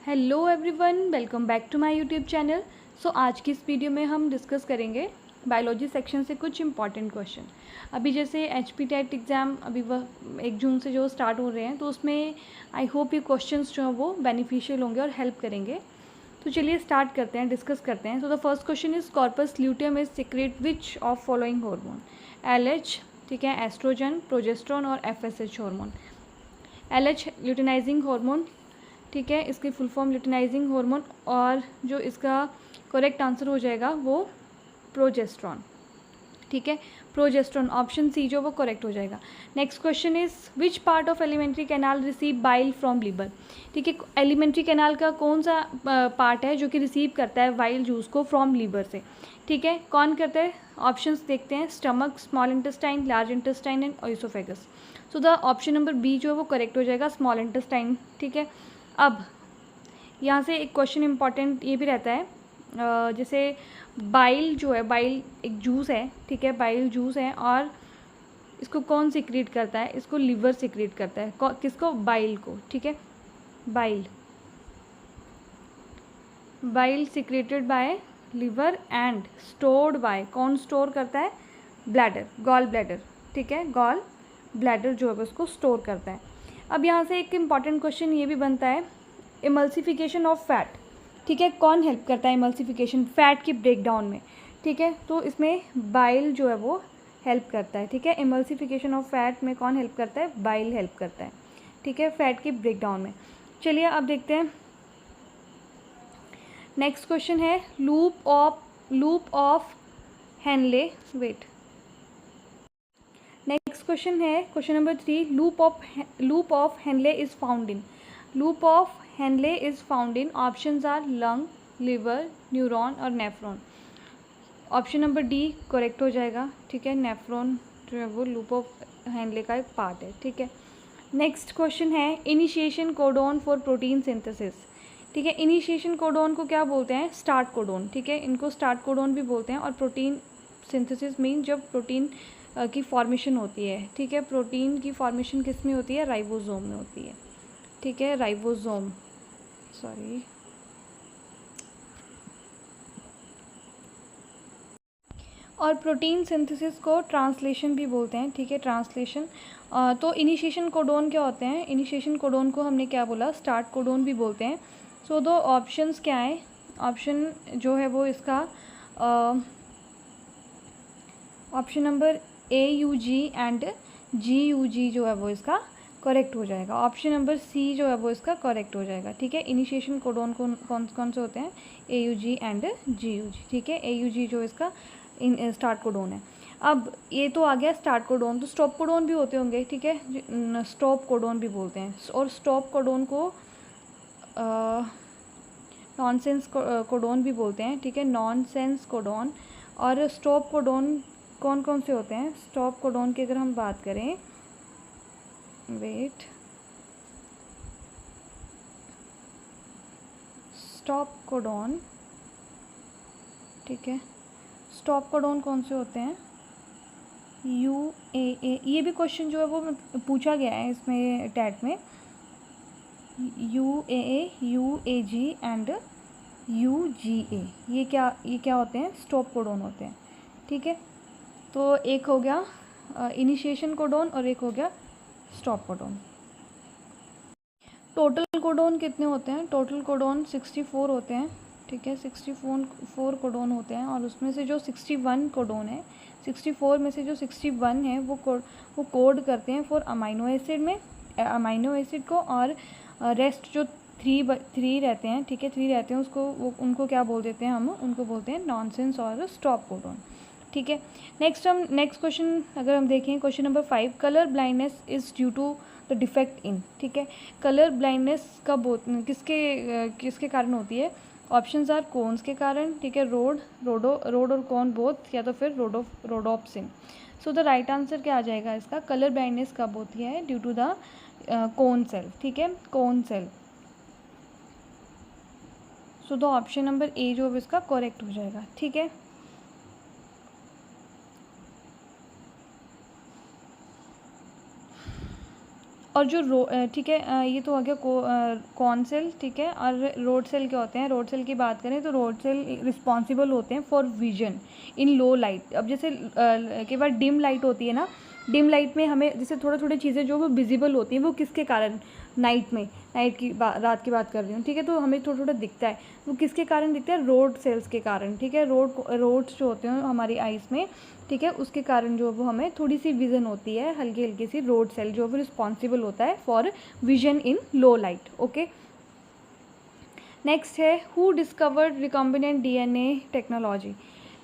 Hello everyone, welcome back to my YouTube channel. So आज की इस वीडियो में हम डिस्कस करेंगे बायोलॉजी सेक्शन से कुछ इंपॉर्टेंट क्वेश्चन। अभी जैसे HP टेट एग्ज़ाम अभी वह 1 जून से जो स्टार्ट हो रहे हैं, तो उसमें आई होप ये क्वेश्चंस जो हैं वो बेनिफिशियल होंगे और हेल्प करेंगे। तो चलिए स्टार्ट करते हैं, डिस्कस करते हैं। तो the first question is corpus luteum is secret which of following hormone? LH, ठीक है, एस्ट्रोजन, प्रोजेस्टेरोन और FSH hormone. LH luteinizing hormone, ठीक है, इसकी फुल फॉर्म ल्यूटिनाइजिंग हार्मोन, और जो इसका करेक्ट आंसर हो जाएगा वो प्रोजेस्ट्रॉन, ठीक है, प्रोजेस्ट्रॉन, ऑप्शन सी जो वो करेक्ट हो जाएगा। Next question is which part of alimentary canal receive bile from liver? ठीक है, एलिमेंट्री कैनाल का कौन सा पार्ट है जो कि रिसीव करता है बाइल जूस को फ्रॉम लीवर से? ठीक है, कौन करता है? ऑप्शंस देखते हैं, stomach, small intestine, large intestine and oesophagus. So the option number B जो है वो करेक्ट हो जाएगा, स्मॉल इंटेस्टाइन, ठीक है। अब यहाँ से एक क्वेश्चन इंपॉर्टेंट ये भी रहता है, जैसे बाइल जो है, बाइल एक जूस है, ठीक है, बाइल जूस है, और इसको कौन सिक्रीट करता है? इसको लिवर सिक्रीट करता है। किसको? बाइल को, ठीक है, bile, bile secreted by liver and stored bye, कौन स्टोर करता है? ब्लैडर, गॉल ब्लैडर, ठीक है, गॉल ब्लैडर जो है उसको स्टोर करता है। अब यहाँ से एक इम्पॉर्टेंट क्वेश्चन ये भी बनता है, इमल्सिफिकेशन ऑफ फैट, ठीक है, कौन हेल्प करता है इमल्सिफिकेशन, फैट की ब्रेकडाउन में? ठीक है, तो इसमें बाइल जो है वो हेल्प करता है, ठीक है, इमल्सिफिकेशन ऑफ फैट में कौन हेल्प करता है? बाइल हेल्प करता है, ठीक है, फैट की ब्रेकडाउन में। चलिए अब देखते हैं, नेक्स्ट क्वेश्चन है loop of Henle, wait, next question है question number 3, loop of Henle is found in, loop of Henle is found in, options are lung, liver, neuron और nephron. Option number D correct हो जाएगा, ठीक है, nephron जो है वो loop of Henley का एक पार्ट है, ठीक है। नेक्स्ट क्वेश्चन है initiation codon for protein synthesis, ठीक है, इनिशिएशन कोडोन को क्या बोलते हैं? स्टार्ट कोडोन, ठीक है, इनको स्टार्ट कोडोन भी बोलते हैं। और प्रोटीन सिंथेसिस मीन जब प्रोटीन की फॉर्मेशन होती है, ठीक है, प्रोटीन की फॉर्मेशन किस में होती है? राइबोसोम में होती है, ठीक है, राइबोसोम, सॉरी, और प्रोटीन सिंथेसिस को ट्रांसलेशन भी बोलते हैं, ठीक है, ट्रांसलेशन। तो इनिशिएशन कोडोन क्या होते हैं? इनिशिएशन कोडोन को हमने क्या बोला? स्टार्ट कोडोन भी बोलते हैं। सो दो ऑप्शंस क्या है? ऑप्शन जो है वो इसका option number AUG and GUG जो है वो इसका करेक्ट हो जाएगा। ऑप्शन नंबर सी जो है वो इसका करेक्ट हो जाएगा, ठीक है। इनिशिएशन कोडोन कौन कौन से होते हैं? AUG एंड GUG, ठीक है, AUG जो इसका स्टार्ट कोडोन है। अब ये तो आ गया स्टार्ट कोडोन, तो स्टॉप कोडोन भी होते होंगे, ठीक है, स्टॉप कोडोन भी बोलते हैं। और स्टॉप कोडोन को नॉनसेंस कोडोन भी बोलते हैं, ठीक है, नॉनसेंस कोडोन। और स्टॉप कोडोन कौन कौन से होते हैं? स्टॉप कोडोन की अगर हम बात करें, वेट, स्टॉप कोडोन, ठीक है, स्टॉप कोडोन कौन से होते हैं? UAA, ये भी क्वेश्चन जो है वो पूछा गया है इसमें टैट में, UAA, UAG एंड UGA, ये क्या होते हैं? स्टॉप कोडोन होते हैं, ठीक है। तो एक हो गया इनिशिएशन कोडोन और एक हो गया स्टॉप कोडोन। टोटल कोडोन कितने होते हैं? टोटल कोडोन 64 होते हैं, ठीक है, 64 कोडोन होते हैं। और उसमें से जो 61 कोडोन है, 64 में से जो 61 है वो कोड करते हैं फॉर अमाइनो एसिड में, अमाइनो एसिड को। और रेस्ट जो 3 रहते हैं, ठीक है, 3 रहते हैं, उनको क्या बोल देते हैं? हम उनको बोलते हैं नॉनसेंस और स्टॉप कोडोन, ठीक है। नेक्स्ट क्वेश्चन अगर हम देखें, question number 5, colour blindness is due to the defect in, ठीक है, कलर ब्लाइंडनेस किसके कारण होती है? ऑप्शंस आर कोन्स के कारण, ठीक है, रोड और कोन बोथ, या तो फिर rhodopsin. So the right answer क्या आ जाएगा इसका? कलर ब्लाइंडनेस कब होती है? Due to the cone cell, ठीक है, cone cell. So the option number A जो है इसका करेक्ट हो जाएगा, ठीक है। और जो ठीक है, ये तो आ गया कॉर्न सेल, ठीक है। और रोड सेल क्या होते हैं? रोड सेल की बात करें तो रोड सेल रिस्पॉन्सिबल होते हैं for vision in low light. अब जैसे कई बार डिम लाइट होती है ना, डिम लाइट में हमें जैसे थोड़ी थोड़ी चीज़ें जो वो विजिबल होती हैं, वो किसके कारण? नाइट में, रात की बात कर रही हूँ, ठीक है। तो हमें थोड़ा थोड़ा दिखता है, वो किसके कारण दिखता है? रोड सेल्स के कारण, ठीक है। रोड्स जो होते हैं हमारी आइज़ में, ठीक है, उसके कारण जो वो हमें थोड़ी सी विज़न होती है, हल्की हल्की सी। रोड सेल जो वो रिस्पॉन्सिबल होता है for vision in low light. Okay, next है who discovered recombinant DNA technology.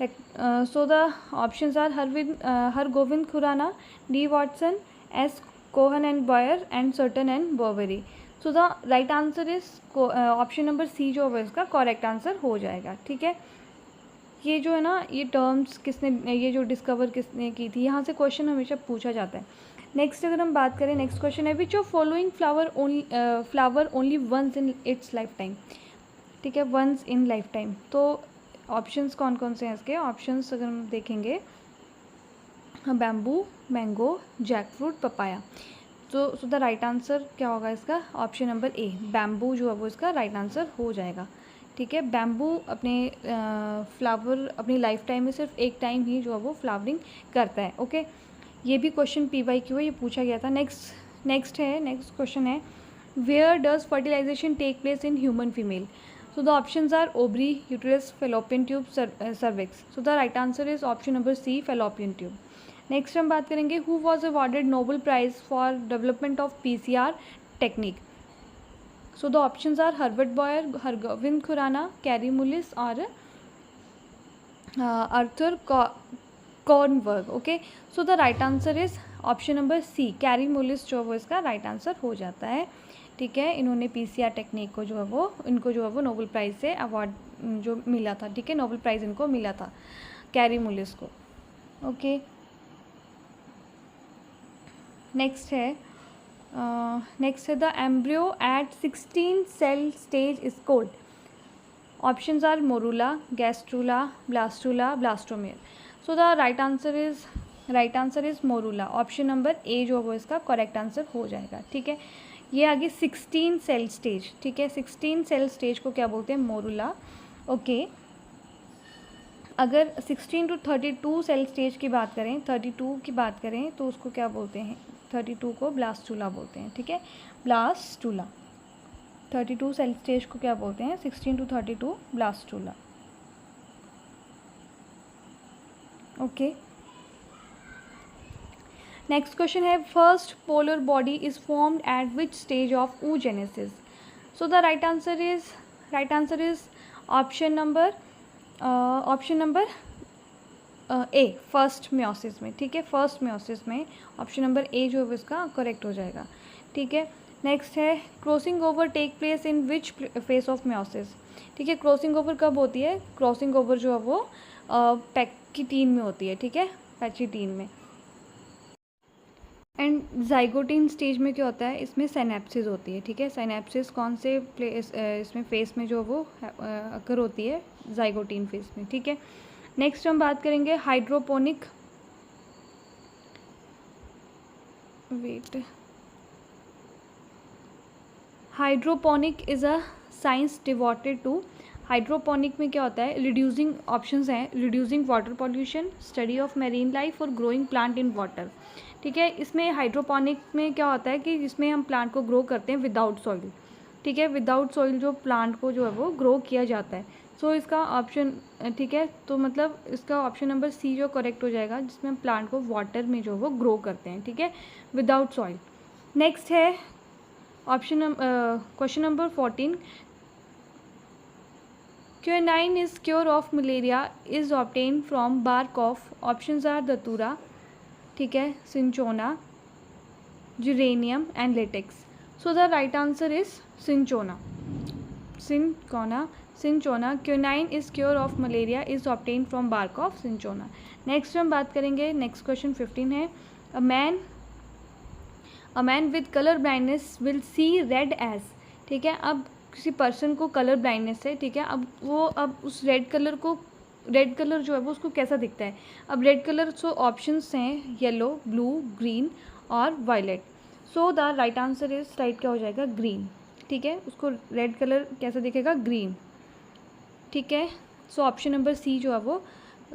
So the options are Hargobind Khorana, D. Watson, S. Cohen and Boyer and Sutton and Boveri। So the right answer is option number C जो है इसका correct answer हो जाएगा, ठीक है। ये जो है ना, ये टर्म्स किसने, ये जो डिस्कवर किसने की थी, यहाँ से क्वेश्चन हमेशा पूछा जाता है। नेक्स्ट अगर हम बात करें, नेक्स्ट क्वेश्चन है which of following flower only once in its life time, ठीक है, वंस इन लाइफ टाइम। तो ऑप्शंस कौन कौन से हैं इसके? ऑप्शंस अगर हम देखेंगे, bamboo, mango, jackfruit, papaya. तो सो द राइट आंसर क्या होगा इसका? ऑप्शन नंबर ए, बैम्बू जो है वो इसका राइट आंसर हो जाएगा, ठीक है। बैम्बू अपने फ्लावर अपनी लाइफ टाइम में सिर्फ एक टाइम ही जो है वो फ्लावरिंग करता है। ओके, ये भी क्वेश्चन PYQ है, ये पूछा गया था। नेक्स्ट क्वेश्चन है where does fertilization take place in human female. So the options are ovary, uterus, fallopian tube, cervix. So the right answer is option number C, fallopian tube. Next हम बात करेंगे who was awarded Nobel prize for development of PCR technique. So the options are Herbert Boyer, Hargobind Khorana, Kary Mullis और Arthur Kornberg. Okay, so the right answer is option number C, carry मुलिस जो वो इसका right answer हो जाता है, ठीक है। इन्होंने PCR टेक्निक को जो है वो, इनको जो है वो नोबेल प्राइज़ से अवार्ड जो मिला था, ठीक है, नोबेल प्राइज़ इनको मिला था, कैरी मुलिस को। ओके, नेक्स्ट है the embryo at 16 cell stage is called. Options are morula, gastrula, blastula, blastomere. So the right answer is morula. Option number A जो है वो इसका करेक्ट आंसर हो जाएगा, ठीक है। ये आगे 16 सेल स्टेज, ठीक है, 16 सेल स्टेज को क्या बोलते हैं? मोरूला। ओके, अगर 16 to 32 सेल स्टेज की बात करें, 32 की बात करें तो उसको क्या बोलते हैं? 32 को ब्लास्टूला बोलते हैं, ठीक है, ब्लास्टूला। 32 सेल स्टेज को क्या बोलते हैं? 16 to 32 blastula. Okay, next question है first polar body is formed at which stage of oogenesis। So the right answer is option number A, first meiosis में, ठीक है, फर्स्ट म्योसिस में ऑप्शन नंबर ए जो है इसका करेक्ट हो जाएगा, ठीक है। नेक्स्ट है crossing over take place in which phase of meiosis, ठीक है। क्रॉसिंग ओवर कब होती है? क्रॉसिंग ओवर जो है वो पैक्सीटीन में होती है, ठीक है, पैक्सीटीन में। एंड जाइगोटीन स्टेज में क्या होता है? इसमें सिनेप्सिस होती है, ठीक है। सिनेप्सिस कौन से प्लेस इसमें फेस में जो वो अकर होती है? जाइगोटीन फेस में, ठीक है। नेक्स्ट हम बात करेंगे hydroponic, hydroponic is a science devoted to. Hydroponic में क्या होता है? रिड्यूसिंग, ऑप्शंस हैं reducing water pollution, study of marine life और ग्रोइंग प्लांट इन वाटर, ठीक है। इसमें हाइड्रोपोनिक में क्या होता है कि इसमें हम प्लांट को ग्रो करते हैं विदाउट सॉइल, ठीक है, विदाउट सॉइल जो प्लांट को जो है वो ग्रो किया जाता है। सो इसका ऑप्शन, ठीक है, तो मतलब इसका ऑप्शन नंबर सी जो करेक्ट हो जाएगा, जिसमें हम प्लांट को वाटर में जो वो ग्रो करते हैं, ठीक है, विदाउट सॉइल। नेक्स्ट है question number 14, quinine is cure of malaria is obtain from bark of. Options are datura, ठीक है, cinchona, geranium and latex. So the right answer is cinchona. Quinine is cure of malaria is obtain from bark of cinchona. Next हम बात करेंगे, next question 15 है a man with colour blindness will see red as, ठीक है। अब किसी person को colour blindness है, ठीक है, अब उस रेड कलर जो है वो उसको कैसा दिखता है? अब रेड कलर सो ऑप्शंस हैं येलो, ब्लू, ग्रीन और violet. So the right answer is right क्या हो जाएगा, ग्रीन। ठीक है, उसको रेड कलर कैसे दिखेगा, ग्रीन। ठीक है, सो ऑप्शन नंबर सी जो है वो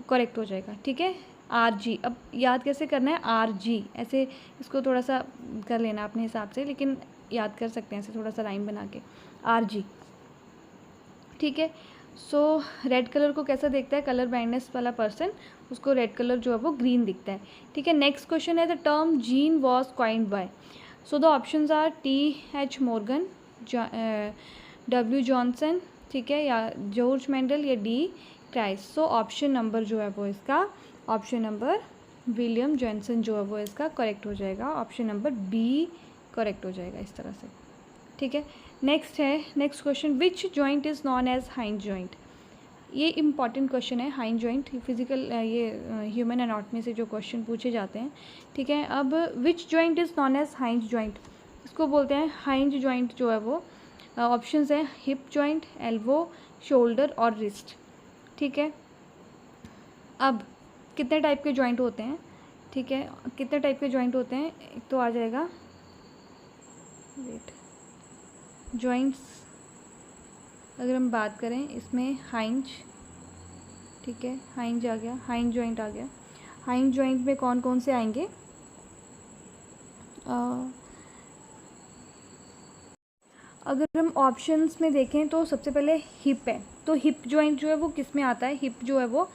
करेक्ट हो जाएगा। ठीक है, आर जी, अब याद कैसे करना है, आर जी ऐसे इसको थोड़ा सा कर लेना अपने हिसाब से, लेकिन याद कर सकते हैं ऐसे थोड़ा सा लाइन बना के, आर जी। ठीक है, सो रेड कलर को कैसा देखता है, कलर ब्लाइंडनेस वाला पर्सन, उसको रेड कलर जो है वो ग्रीन दिखता है। ठीक है, नेक्स्ट क्वेश्चन है the term gene was coined by. So the options are T.H. Morgan, W. Johannsen, ठीक है, या जॉर्ज मेंडल, या D. क्राइस्ट। सो ऑप्शन नंबर जो है वो इसका, ऑप्शन नंबर विलियम जॉनसन जो है वो इसका करेक्ट हो जाएगा, ऑप्शन नंबर बी करेक्ट हो जाएगा इस तरह से। ठीक है, नेक्स्ट है, next question, which joint is known as hinge joint. ये इंपॉर्टेंट क्वेश्चन है, हाइंड जॉइंट फिजिकल ये ह्यूमन एनाटॉमी से जो क्वेश्चन पूछे जाते हैं। ठीक है, अब which joint is known as hinge joint, इसको बोलते हैं हाइंड जॉइंट जो है वो। ऑप्शंस हैं हिप जॉइंट, एल्बो, शोल्डर और रिस्ट। ठीक है, अब कितने टाइप के जॉइंट होते हैं, ठीक है, कितने टाइप के जॉइंट होते हैं, एक तो आ जाएगा वेट जॉइंट्स, अगर हम बात करें इसमें हाइंज, ठीक है, हाइंज आ गया, हाइंड जॉइंट आ गया। हाइंड जॉइंट में कौन कौन से आएंगे, अगर हम ऑप्शंस में देखें तो सबसे पहले हिप है, तो हिप जॉइंट जो है वो किस में आता है, हिप जो है वो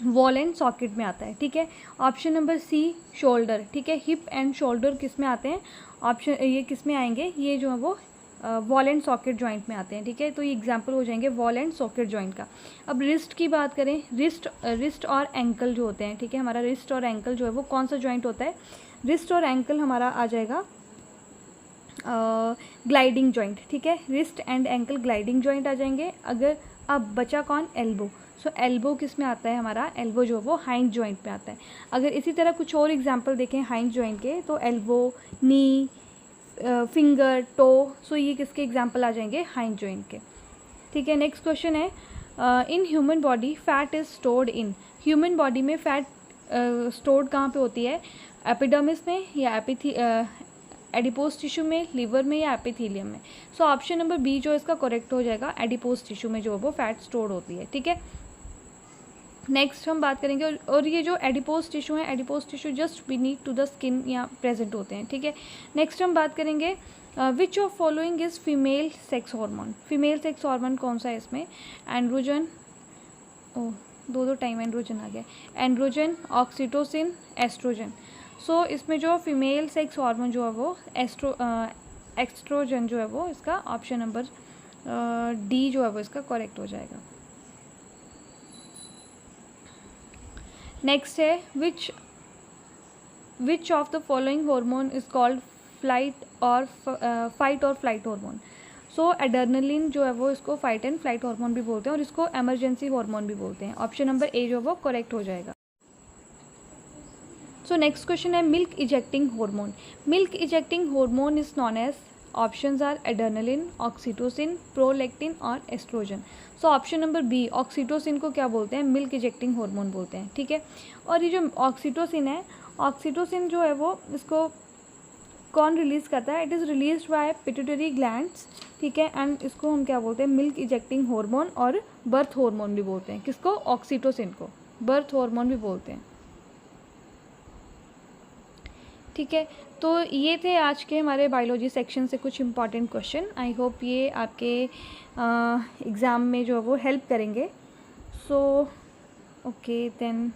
वॉल एंड सॉकेट में आता है। ठीक है, ऑप्शन नंबर सी शोल्डर। ठीक है, हिप एंड शोल्डर किस में आते हैं, ऑप्शन ये किस में आएंगे, ये जो है वो वॉल एंड सॉकेट जॉइंट में आते हैं। ठीक है, तो ये एग्जांपल हो जाएंगे वॉल एंड सॉकेट जॉइंट का। अब रिस्ट की बात करें, रिस्ट और एंकल जो होते हैं, ठीक है, हमारा रिस्ट और एंकल जो है वो कौन सा जॉइंट होता है, रिस्ट और एंकल हमारा आ जाएगा ग्लाइडिंग जॉइंट। ठीक है, wrist and ankle gliding joint आ जाएंगे। अगर अब बचा कौन, एल्बो। सो एल्बो किस में आता है, हमारा एल्बो जो है वो हाइंड जॉइंट में आता है। अगर इसी तरह कुछ और एग्जांपल देखें हाइंड जॉइंट के, तो एल्बो, नी, फिंगर, टो, सो ये किसके एग्जांपल आ जाएंगे, हाइंड जॉइंट के। ठीक है, नेक्स्ट क्वेश्चन है in human body fat is stored in. Human body में फैट स्टोर्ड कहाँ पे होती है, एपिडर्मिस में या एडिपोज टिश्यू में, लिवर में या एपिथेलियम में। सो ऑप्शन नंबर बी जो इसका करेक्ट हो जाएगा, एडिपोज टिश्यू में जो है वो फैट स्टोर होती है। ठीक है, नेक्स्ट हम बात करेंगे, और ये जो एडिपोज टिश्यू है, adipose tissue just beneath to the skin या प्रेजेंट होते हैं। ठीक है, नेक्स्ट हम बात करेंगे which of following is female sex hormone. Female sex hormone कौन सा है इसमें, एंड्रोजन, दो टाइम एंड्रोजन आ गया, एंड्रोजन, ऑक्सीटोसिन, एस्ट्रोजन। सो इसमें जो फीमेल सेक्स हार्मोन जो है वो एस्ट्रोजन जो है वो इसका ऑप्शन नंबर डी जो है वो इसका करेक्ट हो जाएगा। नेक्स्ट है which of the following hormone is called fight और फ्लाइट हार्मोन। सो एड्रेनलिन जो है वो इसको फाइट एंड फ्लाइट हार्मोन भी बोलते हैं, और इसको इमरजेंसी हार्मोन भी बोलते हैं। ऑप्शन नंबर ए जो है वो करेक्ट हो जाएगा। सो नेक्स्ट क्वेश्चन है milk ejecting hormone. Milk ejecting hormone is known as, options are adrenaline, oxytocin, prolactin और oestrogen. So option number B oxytocin को क्या बोलते हैं, मिल्क इजेक्टिंग हार्मोन बोलते हैं। ठीक है, और ये जो ऑक्सीटोसिन है, ऑक्सीटोसिन जो है वो इसको कौन रिलीज़ करता है, it is release by pituitary glands. ठीक है, एंड इसको हम क्या बोलते हैं, मिल्क इजेक्टिंग हार्मोन और बर्थ हार्मोन भी बोलते हैं। किसको, ऑक्सीटोसिन को बर्थ हार्मोन भी बोलते हैं। ठीक है, तो ये थे आज के हमारे बायोलॉजी सेक्शन से कुछ इंपॉर्टेंट क्वेश्चन। आई होप ये आपके एग्ज़ाम में जो है वो हेल्प करेंगे। So okay then.